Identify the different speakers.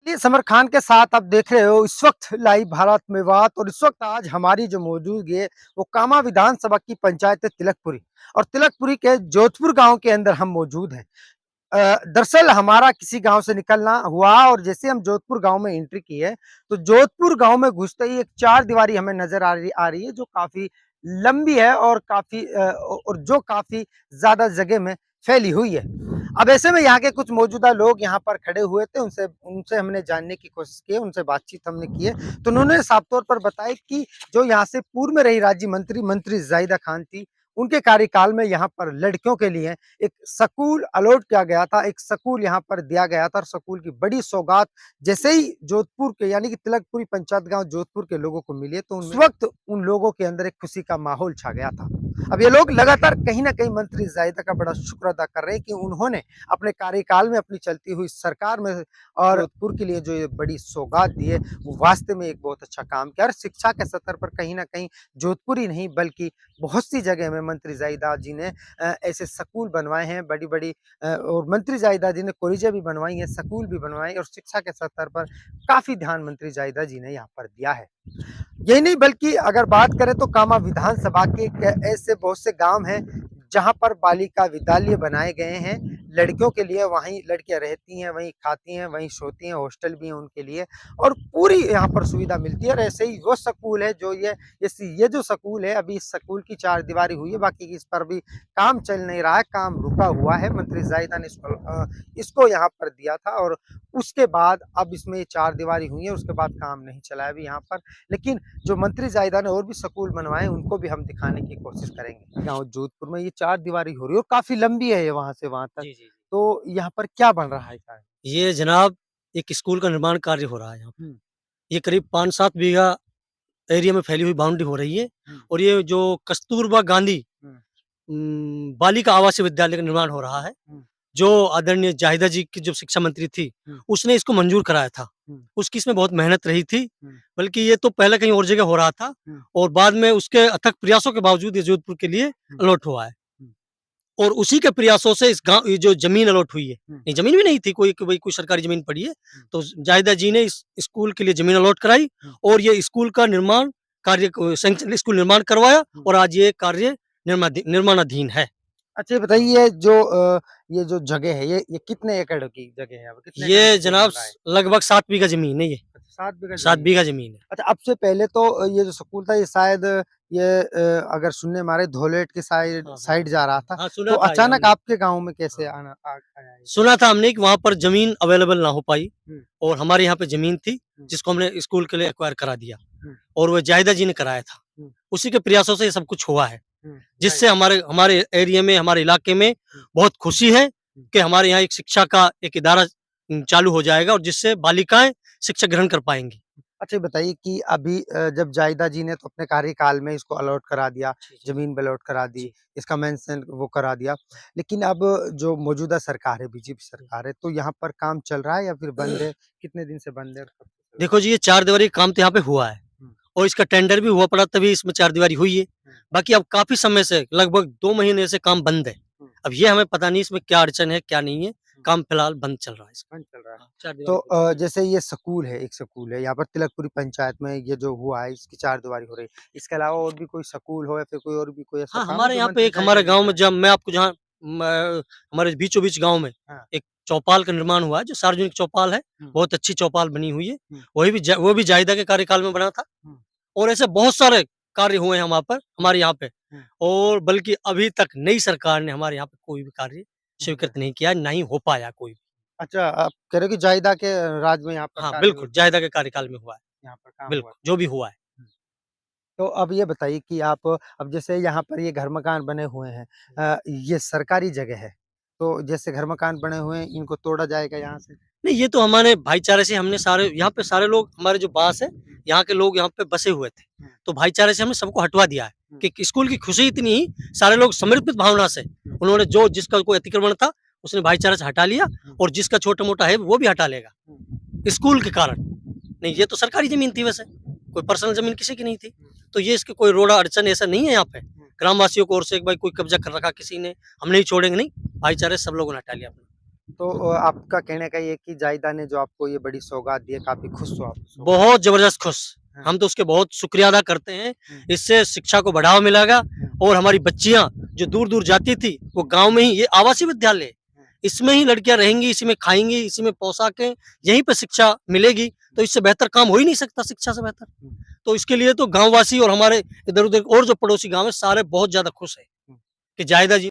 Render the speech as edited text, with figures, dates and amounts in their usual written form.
Speaker 1: ये समर खान के साथ आप देख रहे हो इस वक्त लाइव भारत में बात। और इस वक्त आज हमारी जो मौजूदगी है वो कामा विधानसभा की पंचायत है तिलकपुरी। और तिलकपुरी के जोधपुर गांव के अंदर हम मौजूद हैं। दरअसल हमारा किसी गांव से निकलना हुआ और जैसे हम जोधपुर गांव में एंट्री की है तो जोधपुर गांव में घुसते ही एक चार दीवारी हमें नजर आ रही है जो काफी लंबी है और जो काफी ज्यादा जगह में फैली हुई है। अब ऐसे में यहाँ के कुछ मौजूदा लोग यहाँ पर खड़े हुए थे, उनसे उनसे हमने जानने की कोशिश की है, उनसे बातचीत हमने की है। तो उन्होंने साफ तौर पर बताया कि जो यहाँ से पूर्व में रही राज्य मंत्री जाहिदा खान थी, उनके कार्यकाल में यहाँ पर लड़कियों के लिए एक स्कूल अलॉट किया गया था, एक स्कूल यहाँ पर दिया गया था और स्कूल की बड़ी सौगात जैसे ही जोधपुर के यानी कि तिलकपुरी पंचायत गांव जोधपुर के लोगों को मिले तो उस वक्त उन लोगों के अंदर एक खुशी का माहौल छा गया था। अब ये लोग लगातार कहीं ना कहीं मंत्री जाहिदा का बड़ा शुक्र अदा कर रहे हैं कि उन्होंने अपने कार्यकाल में अपनी चलती हुई सरकार में और जोधपुर के लिए जो ये बड़ी सौगात दी है वो वास्तव में एक बहुत अच्छा काम किया। और शिक्षा के स्तर पर कहीं ना कहीं जोधपुर ही नहीं बल्कि बहुत सी जगह में मंत्री जाहिदा जी ने ऐसे स्कूल बनवाए हैं बड़ी बड़ी और मंत्री जाहिदा जी ने कॉलेजें भी बनवाई हैं, स्कूल भी बनवाए और शिक्षा के स्तर पर काफी ध्यान मंत्री जाहिदा जी ने यहाँ पर दिया है। यही नहीं बल्कि अगर बात करें तो कामा विधानसभा के ऐसे बहुत से गांव हैं जहां पर बालिका विद्यालय बनाए गए हैं लड़कियों के लिए, वहीं लड़कियां रहती हैं, वहीं खाती हैं, वहीं सोती हैं, हॉस्टल भी है उनके लिए और पूरी यहाँ पर सुविधा मिलती है। और ऐसे ही वो स्कूल है जो ये जो स्कूल है अभी इस स्कूल की चार दीवारी हुई है, बाकी इस पर भी काम चल नहीं रहा है, काम रुका हुआ है। मंत्री जाहिदा ने इसको यहाँ पर दिया था और उसके बाद अब इसमें चार दीवारी हुई है, उसके बाद काम नहीं चला है अभी यहाँ पर। लेकिन जो मंत्री जाहिदा ने और भी स्कूल बनवाए उनको भी हम दिखाने की कोशिश करेंगे। गाँव जोधपुर में ये चार दीवारी हो रही है और काफी लंबी है ये वहां से वहां तक।
Speaker 2: जी, जी, जी।
Speaker 1: तो यहाँ पर क्या बन रहा है? क्या है?
Speaker 2: ये जनाब एक स्कूल का निर्माण कार्य हो रहा है यहाँ पे।
Speaker 1: हम्म,
Speaker 2: ये करीब 5-7 बीघा एरिया में फैली हुई बाउंड्री हो रही है
Speaker 1: हम्म,
Speaker 2: और ये जो कस्तूरबा गांधी
Speaker 1: हम्म,
Speaker 2: बालिका आवासीय विद्यालय का निर्माण हो रहा है।
Speaker 1: हम्म,
Speaker 2: जो आदरणीय जाहिदा जी की जो शिक्षा मंत्री थी,
Speaker 1: हम्म,
Speaker 2: उसने इसको मंजूर कराया था।
Speaker 1: हम्म,
Speaker 2: उसकी इसमें बहुत मेहनत रही थी,
Speaker 1: हम्म,
Speaker 2: बल्कि ये तो पहले कहीं और जगह हो रहा था
Speaker 1: हम्म,
Speaker 2: और बाद में उसके अथक प्रयासों के बावजूद ये जोधपुर के लिए
Speaker 1: हम्म,
Speaker 2: अलॉट हुआ है।
Speaker 1: हम्म,
Speaker 2: और उसी के प्रयासों से इस गाँव ये जो ज़मीन अलॉट हुई है,
Speaker 1: हम्म,
Speaker 2: नहीं ज़मीन भी नहीं थी कोई कि भई कोई सरकारी ज़मीन पड़ी है,
Speaker 1: हम्म,
Speaker 2: तो जाहिदा जी ने इस स्कूल के लिए ज़मीन अलॉट कराई
Speaker 1: हम्म,
Speaker 2: और ये स्कूल का निर्माण कार्य को सैंक्शन स्कूल निर्माण करवाया
Speaker 1: हम्म।
Speaker 2: और आज ये कार्य निर्माणाधीन है।
Speaker 1: अच्छा ये
Speaker 2: हाँ।
Speaker 1: बताइए ये जो जगह है ये कितने एकड़ की जगह है? अब कितने एकड़
Speaker 2: ये
Speaker 1: में
Speaker 2: जनाब
Speaker 1: बन रहा है?
Speaker 2: लगभग 7 बीघा ज़मीन है ये,
Speaker 1: अच्छा 7 बीघा
Speaker 2: 7
Speaker 1: जमीन है।
Speaker 2: बीघा ज़मीन है।
Speaker 1: अच्छा अब से पहले तो ये जो स्कूल था ये शायद अगर सुनने मारे धोलेट के साइड
Speaker 2: हाँ, हाँ,
Speaker 1: साइड जा रहा था।
Speaker 2: हाँ,
Speaker 1: तो
Speaker 2: सुना था ये
Speaker 1: अचानक
Speaker 2: हमने।
Speaker 1: आपके गाँव में कैसे
Speaker 2: हाँ,
Speaker 1: आया ये?
Speaker 2: सुना था हमने कि वहाँ पर ज़मीन अवेलेबल ना हो पाई
Speaker 1: हुँ,
Speaker 2: और हमारे यहाँ पे ज़मीन थी,
Speaker 1: हुँ,
Speaker 2: जिसको हमने स्कूल के लिए एक्वायर करा दिया
Speaker 1: हुँ,
Speaker 2: और वो जाहिदा जी ने कराया था।
Speaker 1: हुँ,
Speaker 2: उसी के प्रयासों से ये सब कुछ हुआ है,
Speaker 1: हुँ,
Speaker 2: जिससे
Speaker 1: राइट।
Speaker 2: हमारे हमारे एरिया में, हमारे इलाके में
Speaker 1: हुँ,
Speaker 2: बहुत खुशी है
Speaker 1: हुँ।
Speaker 2: कि हमारे यहाँ एक शिक्षा का एक इदारा चालू हो जाएगा और जिससे बालिकाएँ शिक्षा ग्रहण कर पाएँगी।
Speaker 1: अच्छा ये बताइए कि अभी जब जाहिदा जी ने तो अपने कार्यकाल में इसको अलॉट करा दिया,
Speaker 2: जी, जी,
Speaker 1: ज़मीन भी अलॉट करा दी,
Speaker 2: जी।
Speaker 1: इसका मेंशन वो करा दिया। लेकिन अब जो मौजूदा सरकार है, बीजेपी सरकार है, तो यहाँ पर काम चल रहा है या फिर बंद है? कितने दिन से बंद है और कब से चल रहा
Speaker 2: देखो जी, ये चारदीवारी का काम तो यहाँ पे हुआ है
Speaker 1: है? हुँ,
Speaker 2: और इसका टेंडर भी हुआ पड़ा तभी इसमें चारदीवारी हुई है।
Speaker 1: हुँ,
Speaker 2: बाकी अब काफ़ी समय से लगभग 2 महीने से काम बंद है।
Speaker 1: हुँ,
Speaker 2: अब ये हमें पता नहीं इसमें क्या अड़चन है, क्या नहीं है।
Speaker 1: हुँ,
Speaker 2: काम फिलहाल बंद चल रहा है इसका।
Speaker 1: बंद चल रहा है।
Speaker 2: हाँ,
Speaker 1: तो
Speaker 2: चारदीवारी हो रही
Speaker 1: जैसे ये स्कूल है, एक स्कूल है, यहाँ पर तिलकपुरी पंचायत में ये जो हुआ है, इसकी चारदीवारी हो रही है। इसके अलावा और भी कोई स्कूल हो या फिर कोई और भी कोई ऐसा
Speaker 2: हाँ,
Speaker 1: काम हो
Speaker 2: हमारे
Speaker 1: जो
Speaker 2: यहाँ पे
Speaker 1: मंत्री
Speaker 2: एक
Speaker 1: जायदा
Speaker 2: हमारे
Speaker 1: जी ने
Speaker 2: गाँव में
Speaker 1: कराया?
Speaker 2: जब मैं आपको जहाँ हमारे बीचों-बीच गाँव में
Speaker 1: हाँ,
Speaker 2: एक चौपाल का निर्माण हुआ है, जो सार्वजनिक चौपाल है।
Speaker 1: हुँ,
Speaker 2: बहुत अच्छी चौपाल बनी हुई है।
Speaker 1: हुँ,
Speaker 2: वो भी जाहिदा के कार्यकाल में बना था
Speaker 1: हुँ,
Speaker 2: और ऐसे बहुत सारे कार्य हुए हैं वहाँ पर,
Speaker 1: हुँ,
Speaker 2: हमारे यहाँ पे
Speaker 1: हुँ,
Speaker 2: और बल्कि अभी तक नई सरकार ने हमारे यहाँ पे कोई भी कार्य
Speaker 1: हुँ, हुँ।
Speaker 2: स्वीकृत नहीं किया, ना ही हो पाया कोई भी।
Speaker 1: अच्छा, आप कह रहे हो कि जायदा के राज में यहाँ पर
Speaker 2: हाँ,
Speaker 1: कार्य
Speaker 2: बिल्कुल, जाहिदा के कार्यकाल में हुआ है।
Speaker 1: यहाँ पर काम हुआ
Speaker 2: बिल्कुल,
Speaker 1: था।
Speaker 2: जो भी हुआ है।
Speaker 1: हुँ। तो अब ये बताइए कि आप अब जैसे यहाँ पर ये घर मकान बने हुए हैं ये सरकारी जगह है, तो जैसे घर मकान बने हुए हैं इनको तोड़ा जाएगा यहाँ से?
Speaker 2: नहीं, ये तो हमारे भाईचारे से हमने सारे यहाँ पे सारे लोग हमारे जो बास है,
Speaker 1: हुँ,
Speaker 2: यहाँ के लोग यहाँ पे बसे हुए थे।
Speaker 1: हुँ,
Speaker 2: तो भाईचारे से हमने सबको हटवा दिया है
Speaker 1: हुँ,
Speaker 2: कि स्कूल की खुशी इतनी ही सारे लोग समर्पित भावना से
Speaker 1: हुँ,
Speaker 2: उन्होंने जो जिसका कोई अतिक्रमण था, उसने भाईचारे से हटा लिया
Speaker 1: हुँ,
Speaker 2: और जिसका छोटा-मोटा है वो भी हटा लेगा,
Speaker 1: हुँ,
Speaker 2: स्कूल के कारण। नहीं, ये तो सरकारी ज़मीन थी वैसे, कोई पर्सनल ज़मीन किसी की नहीं थी।
Speaker 1: हुँ,
Speaker 2: तो ये इसकी कोई रोड़ा अड़चन ऐसा नहीं है यहाँ पे।
Speaker 1: हुँ।
Speaker 2: ग्रामवासियों की ओर से एक भाई कोई कब्ज़ा कर रखा किसी ने, हम नहीं छोड़ेंगे नहीं, भाईचारे से सब लोगों ने हटा लिया अपना।
Speaker 1: तो आपका कहने का ये कि जायदा ने जो आपको ये बड़ी सौगात दी है, काफ़ी खुश हो आप उस सौगात
Speaker 2: बहुत ज़बरदस्त खुश।
Speaker 1: हाँ।
Speaker 2: हम तो उसके बहुत शुक्रिया अदा करते हैं।
Speaker 1: हुँ।
Speaker 2: इससे शिक्षा को बढ़ावा मिलेगा और हमारी बच्चियाँ जो दूर-दूर जाती थी, वो गाँव में ही ये आवासीय विद्यालय है। इसमें ही लड़कियाँ रहेंगी, इसी में खाएँगी, इसी में पोशाकें, यहीं पे शिक्षा मिलेगी, तो इससे बेहतर काम हो ही नहीं सकता शिक्षा से बेहतर।
Speaker 1: हुँ।
Speaker 2: तो इसके लिए तो गाँववासी और हमारे इधर-उधर और जो पड़ोसी गाँव हैं, सारे बहुत ज़्यादा खुश हैं
Speaker 1: हुँ।
Speaker 2: कि जाहिदा जी